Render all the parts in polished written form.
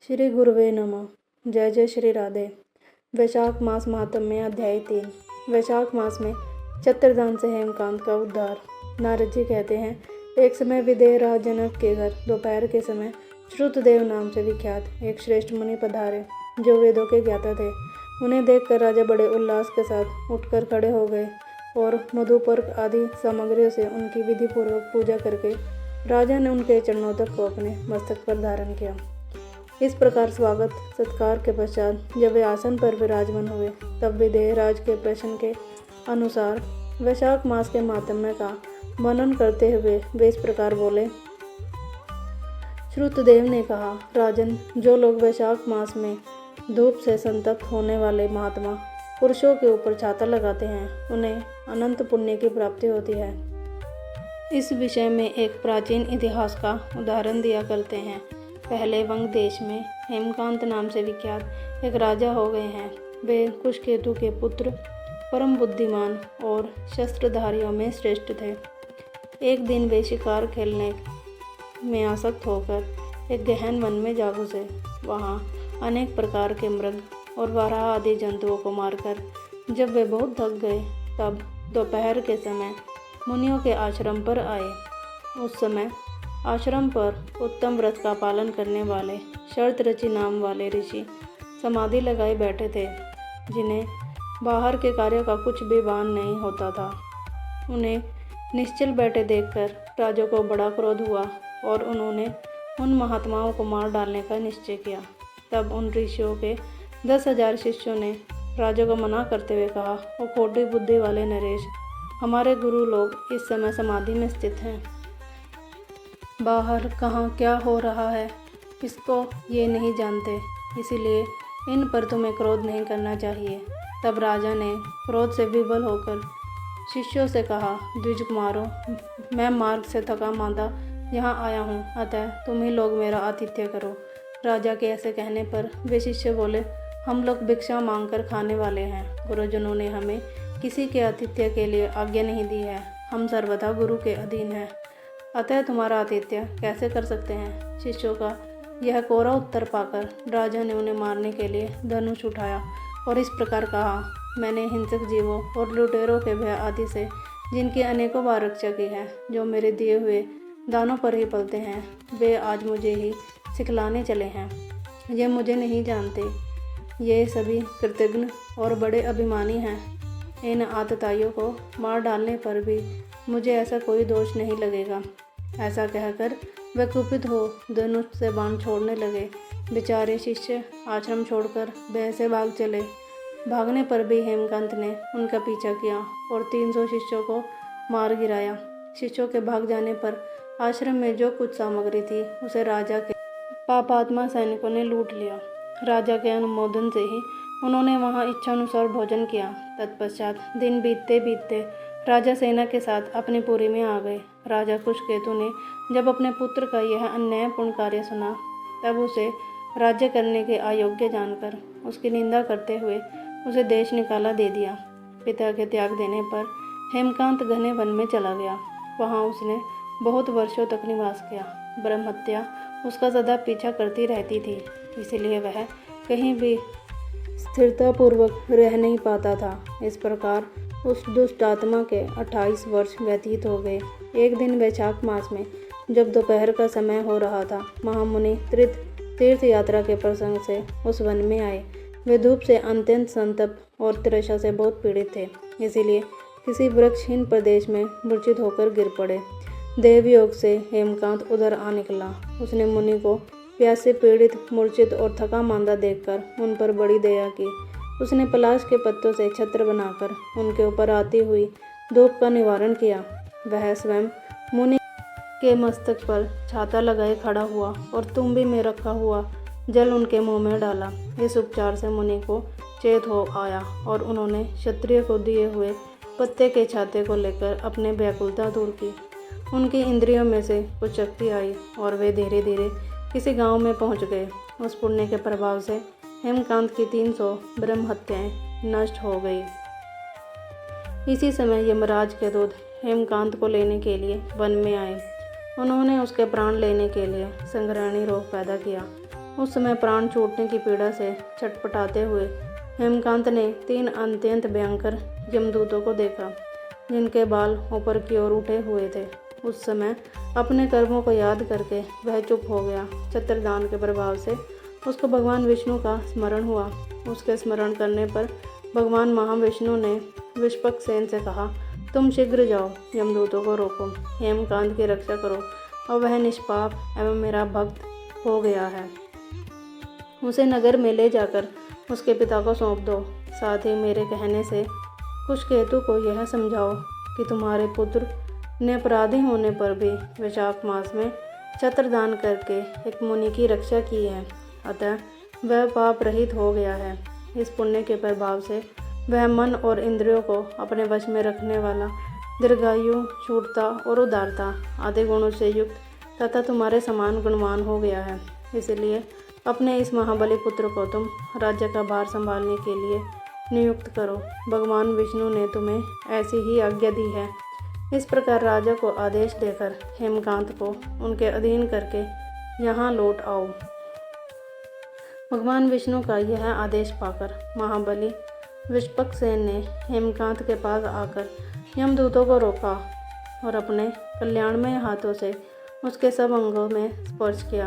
श्री गुरुवे नमः। जय जय श्री राधे। वैशाख मास महात्म्य अध्याय 3। वैशाख मास में छत्रदान से हेमकांत का उद्धार। नारद जी कहते हैं, एक समय विदेह राज जनक के घर दोपहर के समय श्रुतदेव नाम से विख्यात एक श्रेष्ठ मुनि पधारे, जो वेदों के ज्ञाता थे। उन्हें देखकर राजा बड़े उल्लास के साथ उठकर खड़े हो गए और मधुपर्क आदि सामग्रियों से उनकी विधि पूर्वक पूजा करके राजा ने उनके चरणोदक को अपने मस्तक पर धारण किया। इस प्रकार स्वागत सत्कार के पश्चात जब वे आसन पर विराजमान हुए, तब विदेह राज के प्रश्न के अनुसार वैशाख मास के महात्म्य का वर्णन करते हुए वे इस प्रकार बोले। श्रुतदेव ने कहा, राजन, जो लोग वैशाख मास में धूप से संतप्त होने वाले महात्मा पुरुषों के ऊपर छाता लगाते हैं, उन्हें अनंत पुण्य की प्राप्ति होती है। इस विषय में एक प्राचीन इतिहास का उदाहरण दिया करते हैं। पहले वंग देश में हेमकांत नाम से विख्यात एक राजा हो गए हैं। वे कुशकेतु के पुत्र, परम बुद्धिमान और शस्त्रधारियों में श्रेष्ठ थे। एक दिन वे शिकार खेलने में आसक्त होकर एक गहन वन में जा घुसे। वहाँ अनेक प्रकार के मृग और वाराह आदि जंतुओं को मारकर जब वे बहुत थक गए, तब दोपहर के समय मुनियों के आश्रम पर आए। उस समय आश्रम पर उत्तम व्रत का पालन करने वाले शरतऋषि नाम वाले ऋषि समाधि लगाए बैठे थे, जिन्हें बाहर के कार्य का कुछ भी भान नहीं होता था। उन्हें निश्चल बैठे देखकर राजा को बड़ा क्रोध हुआ और उन्होंने उन महात्माओं को मार डालने का निश्चय किया। तब उन ऋषियों के 10,000 शिष्यों ने राजा को मना करते हुए कहा, वो खोटी बुद्धि वाले नरेश, हमारे गुरु लोग इस समय समाधि में स्थित हैं। बाहर कहाँ क्या हो रहा है इसको ये नहीं जानते, इसीलिए इन पर तुम्हें क्रोध नहीं करना चाहिए। तब राजा ने क्रोध से विवल होकर शिष्यों से कहा, द्विज कुमारों, मैं मार्ग से थका मांदा यहाँ आया हूँ, अतः तुम ही लोग मेरा आतिथ्य करो। राजा के ऐसे कहने पर वे शिष्य बोले, हम लोग भिक्षा मांगकर खाने वाले हैं। गुरुजनों ने हमें किसी के आतिथ्य के लिए आज्ञा नहीं दी है। हम सर्वदा गुरु के अधीन हैं, अतः तुम्हारा आतिथ्य कैसे कर सकते हैं। शिष्यों का यह कोरा उत्तर पाकर राजा ने उन्हें मारने के लिए धनुष उठाया और इस प्रकार कहा, मैंने हिंसक जीवों और लुटेरों के भय आदि से जिनकी अनेकों बार रक्षा की है, जो मेरे दिए हुए दानों पर ही पलते हैं, वे आज मुझे ही सिखलाने चले हैं। ये मुझे नहीं जानते, ये सभी कृतघ्न और बड़े अभिमानी हैं। इन आतताइयों को मार डालने पर भी मुझे ऐसा कोई दोष नहीं लगेगा। ऐसा कहकर वे कुपित हो धनुष से बाण छोड़ने लगे। बेचारे शिष्य आश्रम छोड़कर भय से भाग चले। भागने पर भी हेमकांत ने उनका पीछा किया और 300 शिष्यों को मार गिराया। शिष्यों के भाग जाने पर आश्रम में जो कुछ सामग्री थी, उसे राजा के पापात्मा सैनिकों ने लूट लिया। राजा के अनुमोदन से ही उन्होंने वहां इच्छानुसार भोजन किया। तत्पश्चात दिन बीतते बीतते राजा सेना के साथ अपनी पुरी में आ गए। राजा कुशकेतु ने जब अपने पुत्र का यह अन्यायपूर्ण कार्य सुना, तब उसे राज्य करने के अयोग्य जानकर उसकी निंदा करते हुए उसे देश निकाला दे दिया। पिता के त्याग देने पर हेमकांत घने वन में चला गया। वहाँ उसने बहुत वर्षों तक निवास किया। ब्रह्महत्या उसका सदा पीछा करती रहती थी, इसलिए वह कहीं भी स्थिरतापूर्वक रह नहीं पाता था। इस प्रकार उस दुष्ट आत्मा के 28 वर्ष व्यतीत हो गए। एक दिन वैशाख मास में जब दोपहर का समय हो रहा था, महामुनि तीर्थ यात्रा के प्रसंग से उस वन में आए। वे धूप से अत्यंत संतप्त और तृषा से बहुत पीड़ित थे, इसीलिए किसी वृक्षहीन प्रदेश में मूर्छित होकर गिर पड़े। देवयोग से हेमकांत उधर आ निकला। उसने मुनि को प्यास से पीड़ित, मूर्छित और थका मांदा देखकर उन पर बड़ी दया की। उसने पलाश के पत्तों से छत्र बनाकर उनके ऊपर आती हुई धूप का निवारण किया। वह स्वयं मुनि के मस्तक पर छाता लगाए खड़ा हुआ और तुम्बी में रखा हुआ जल उनके मुंह में डाला। इस उपचार से मुनि को चेत हो आया और उन्होंने क्षत्रिय को दिए हुए पत्ते के छाते को लेकर अपने व्याकुलता दूर की। उनकी इंद्रियों में से कुछ शक्ति आई और वे धीरे धीरे किसी गांव में पहुंच गए। उस पुण्य के प्रभाव से हेमकांत की 300 ब्रह्महत्याएं नष्ट हो गई। इसी समय यमराज के दूत हेमकांत को लेने के लिए वन में आए। उन्होंने उसके प्राण लेने के लिए संग्रहणी रोग पैदा किया। उस समय प्राण छूटने की पीड़ा से छटपटाते हुए हेमकांत ने 3 अत्यंत भयंकर यमदूतों को देखा, जिनके बाल ऊपर की ओर उठे हुए थे। उस समय अपने कर्मों को याद करके वह चुप हो गया। छत्रदान के प्रभाव से उसको भगवान विष्णु का स्मरण हुआ। उसके स्मरण करने पर भगवान महाविष्णु ने विष्पकसेन से कहा, तुम शीघ्र जाओ, यमदूतों को रोको, हेमकांत की रक्षा करो और वह निष्पाप एवं मेरा भक्त हो गया है। उसे नगर में ले जाकर उसके पिता को सौंप दो। साथ ही मेरे कहने से कुशकेतु को यह समझाओ कि तुम्हारे पुत्र ने अपराधी होने पर भी वैशाख मास में छत्रदान करके एक मुनि की रक्षा की है, अतः वह पाप रहित हो गया है। इस पुण्य के प्रभाव से वह मन और इंद्रियों को अपने वश में रखने वाला, दीर्घायु, शूरता और उदारता आदि गुणों से युक्त तथा तुम्हारे समान गुणवान हो गया है। इसलिए अपने इस महाबली पुत्र को तुम राज्य का भार संभालने के लिए नियुक्त करो। भगवान विष्णु ने तुम्हें ऐसी ही आज्ञा दी है। इस प्रकार राजा को आदेश देकर हेमकांत को उनके अधीन करके यहाँ लौट आओ। भगवान विष्णु का यह आदेश पाकर महाबली विष्पकसेन ने हेमकांत के पास आकर यमदूतों को रोका और अपने कल्याणमय हाथों से उसके सब अंगों में स्पर्श किया।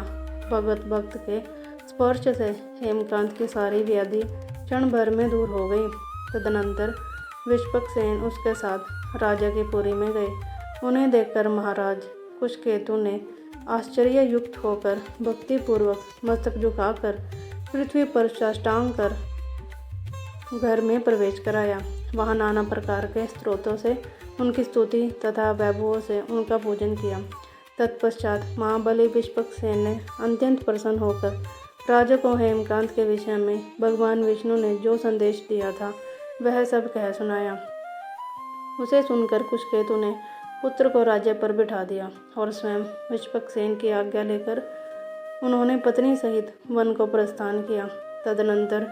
भगवत भक्त के स्पर्श से हेमकांत की सारी व्याधि क्षण भर में दूर हो गई। तदनंतर विष्पकसेन उसके साथ राजा की पुरी में गए। उन्हें देखकर महाराज कुशकेतु ने आश्चर्य युक्त होकर भक्तिपूर्वक मस्तक झुकाकर पृथ्वी पर साष्टांग कर घर में प्रवेश कराया। वहाँ नाना प्रकार के स्त्रोतों से उनकी स्तुति तथा वैभवों से उनका पूजन किया। तत्पश्चात महाबली विष्पकसेन ने अत्यंत प्रसन्न होकर राजा को हेमकांत के विषय में भगवान विष्णु ने जो संदेश दिया था वह सब कह सुनाया। उसे सुनकर कुशकेतु ने पुत्र को राज्य पर बिठा दिया और स्वयं विष्पकसेन की आज्ञा लेकर उन्होंने पत्नी सहित वन को प्रस्थान किया। तदनंतर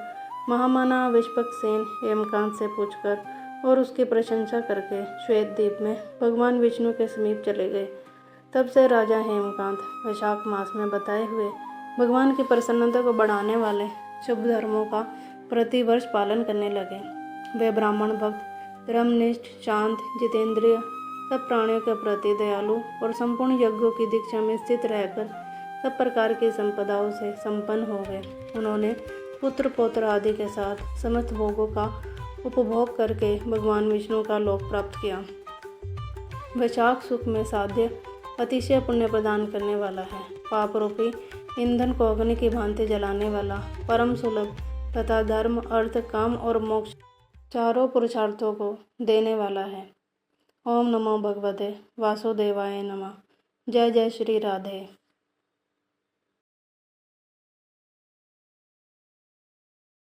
महामना विष्पकसेन हेमकांत से पूछकर और उसकी प्रशंसा करके श्वेत द्वीप में भगवान विष्णु के समीप चले गए। तब से राजा हेमकांत वैशाख मास में बताए हुए भगवान की प्रसन्नता को बढ़ाने वाले शुभ धर्मों का प्रतिवर्ष पालन करने लगे। वे ब्राह्मण भक्त, धर्मनिष्ठ, शांत, जितेंद्रिय, सब प्राणियों के प्रति दयालु और संपूर्ण यज्ञों की दीक्षा में स्थित रहकर सब प्रकार की संपदाओं से संपन्न हो गए। उन्होंने पुत्र पौत्र आदि के साथ समस्त भोगों का उपभोग करके भगवान विष्णु का लोक प्राप्त किया। वैशाख सुख में साध्य अतिशय पुण्य प्रदान करने वाला है। पाप रूपी ईंधन को अग्नि की भांति जलाने वाला, परम सुलभ तथा धर्म, अर्थ, काम और मोक्ष चारों पुरुषार्थों को देने वाला है। ओम नमो भगवते वासुदेवाय नमः। जय जय श्री राधे।